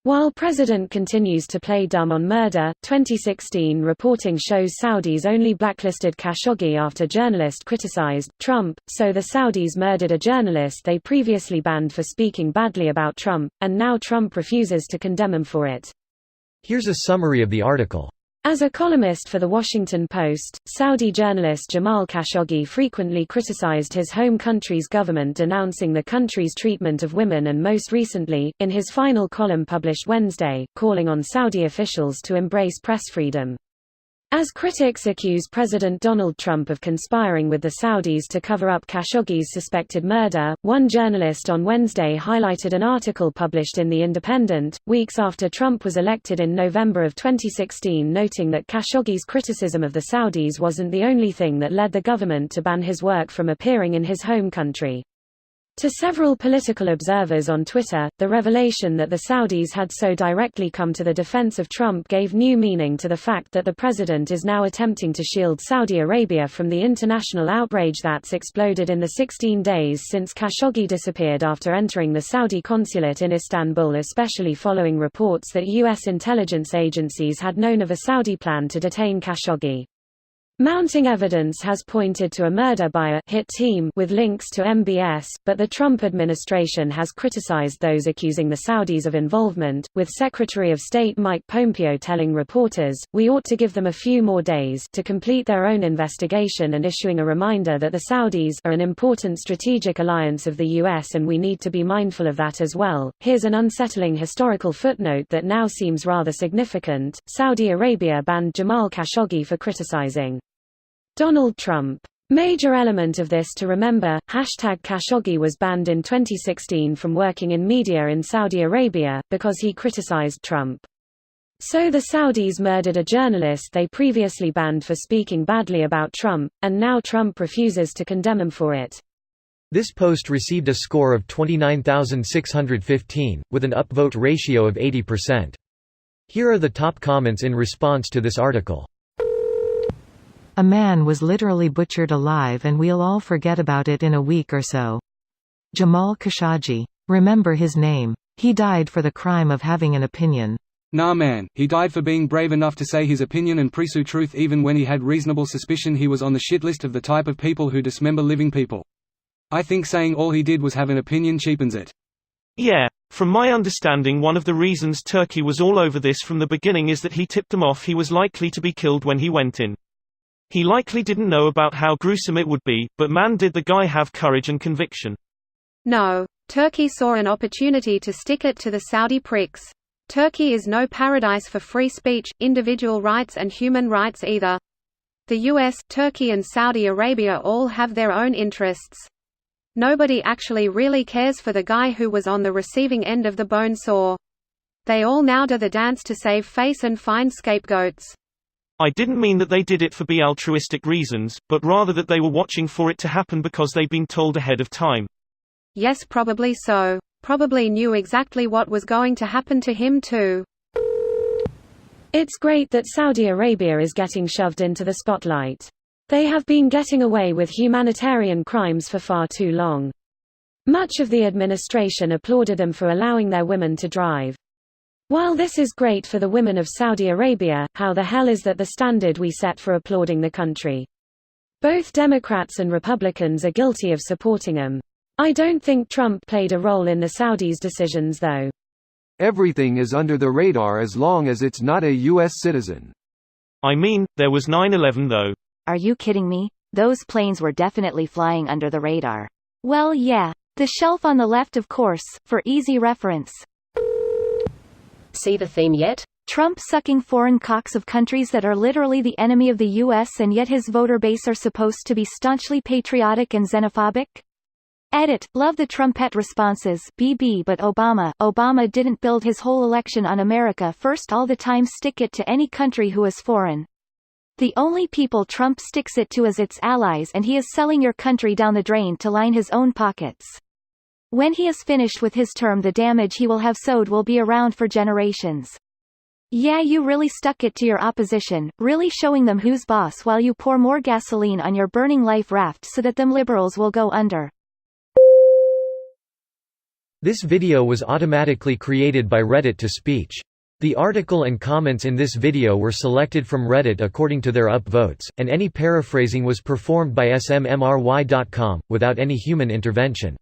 While President continues to play dumb on murder, 2016 reporting shows Saudis only blacklisted Khashoggi after journalist criticized Trump, so the Saudis murdered a journalist they previously banned for speaking badly about Trump, and now Trump refuses to condemn him for it. Here's a summary of the article. As a columnist for The Washington Post, Saudi journalist Jamal Khashoggi frequently criticized his home country's government, denouncing the country's treatment of women and most recently, in his final column published Wednesday, calling on Saudi officials to embrace press freedom. As critics accuse President Donald Trump of conspiring with the Saudis to cover up Khashoggi's suspected murder, one journalist on Wednesday highlighted an article published in The Independent, weeks after Trump was elected in November of 2016, noting that Khashoggi's criticism of the Saudis wasn't the only thing that led the government to ban his work from appearing in his home country. To several political observers on Twitter, the revelation that the Saudis had so directly come to the defense of Trump gave new meaning to the fact that the president is now attempting to shield Saudi Arabia from the international outrage that's exploded in the 16 days since Khashoggi disappeared after entering the Saudi consulate in Istanbul, especially following reports that U.S. intelligence agencies had known of a Saudi plan to detain Khashoggi. Mounting evidence has pointed to a murder by a hit team with links to MBS, but the Trump administration has criticized those accusing the Saudis of involvement, with Secretary of State Mike Pompeo telling reporters, "We ought to give them a few more days to complete their own investigation," and issuing a reminder that the Saudis are an important strategic alliance of the U.S. and we need to be mindful of that as well. Here's an unsettling historical footnote that now seems rather significant. Saudi Arabia banned Jamal Khashoggi for criticizing Donald Trump. Major element of this to remember, #Khashoggi was banned in 2016 from working in media in Saudi Arabia, because he criticized Trump. So the Saudis murdered a journalist they previously banned for speaking badly about Trump, and now Trump refuses to condemn him for it. This post received a score of 29,615, with an upvote ratio of 80%. Here are the top comments in response to this article. A man was literally butchered alive and we'll all forget about it in a week or so. Jamal Khashoggi. Remember his name. He died for the crime of having an opinion. Nah man, he died for being brave enough to say his opinion and pursue truth even when he had reasonable suspicion he was on the shit list of the type of people who dismember living people. I think saying all he did was have an opinion cheapens it. Yeah, from my understanding one of the reasons Turkey was all over this from the beginning is that he tipped them off he was likely to be killed when he went in. He likely didn't know about how gruesome it would be, but man did the guy have courage and conviction. No, Turkey saw an opportunity to stick it to the Saudi pricks. Turkey is no paradise for free speech, individual rights and human rights either. The US, Turkey and Saudi Arabia all have their own interests. Nobody actually really cares for the guy who was on the receiving end of the bone saw. They all now do the dance to save face and find scapegoats. I didn't mean that they did it for altruistic reasons, but rather that they were watching for it to happen because they'd been told ahead of time. Yes, probably so. Probably knew exactly what was going to happen to him too. It's great that Saudi Arabia is getting shoved into the spotlight. They have been getting away with humanitarian crimes for far too long. Much of the administration applauded them for allowing their women to drive. While this is great for the women of Saudi Arabia, how the hell is that the standard we set for applauding the country? Both Democrats and Republicans are guilty of supporting them. I don't think Trump played a role in the Saudis' decisions though. Everything is under the radar as long as it's not a U.S. citizen. I mean, there was 9/11 though. Are you kidding me? Those planes were definitely flying under the radar. Well yeah, the shelf on the left of course, for easy reference. See the theme yet? Trump sucking foreign cocks of countries that are literally the enemy of the U.S. and yet his voter base are supposed to be staunchly patriotic and xenophobic? Edit. Love the Trumpet responses, BB but Obama didn't build his whole election on America first all the time, stick it to any country who is foreign. The only people Trump sticks it to is its allies, and he is selling your country down the drain to line his own pockets. When he is finished with his term the damage he will have sowed will be around for generations. Yeah, you really stuck it to your opposition, really showing them who's boss while you pour more gasoline on your burning life raft so that them liberals will go under. This video was automatically created by Reddit to speech. The article and comments in this video were selected from Reddit according to their upvotes, and any paraphrasing was performed by smmry.com, without any human intervention.